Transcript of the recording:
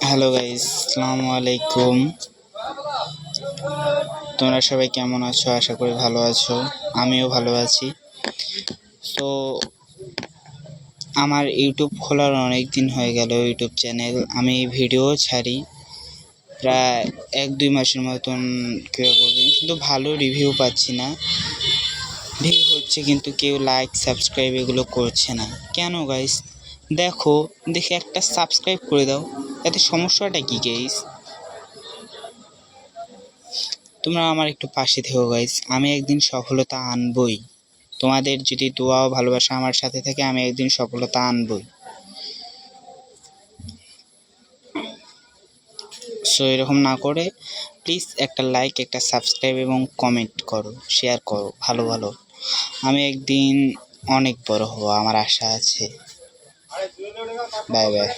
Hello guys, আসসালামু আলাইকুম। তোমরা সবাই কেমন আছো? আশা করি ভালো আছো। আমিও ভালো আছি। তো আমার ইউটিউব খোলার অনেক দিন হয়ে গেল। ইউটিউব চ্যানেল আমি ভিডিও ছাড়ি প্রায় 1-2 মাসের মতন কেউ করবেন, কিন্তু ভালো রিভিউ পাচ্ছি না। ভিউ হচ্ছে কিন্তু কেউ লাইক সাবস্ক্রাইব এগুলো করছে না। কেন গাইস? দেখে একটা সাবস্ক্রাইব করে দাও। এতে সমস্যাটা কি গাইস? তোমরা আমার একটু পাশে থেকো গাইস। আমি একদিন সফলতা আনবই। তোমাদের যদি দোয়া ও ভালোবাসা আমার সাথে থাকে, আমি একদিন সফলতা আনবই। সো এরকম না করে প্লিজ একটা লাইক, একটা সাবস্ক্রাইব এবং কমেন্ট করো, শেয়ার করো ভালো ভালো। আমি একদিন অনেক বড় হব, আমার আশা আছে। Bye bye.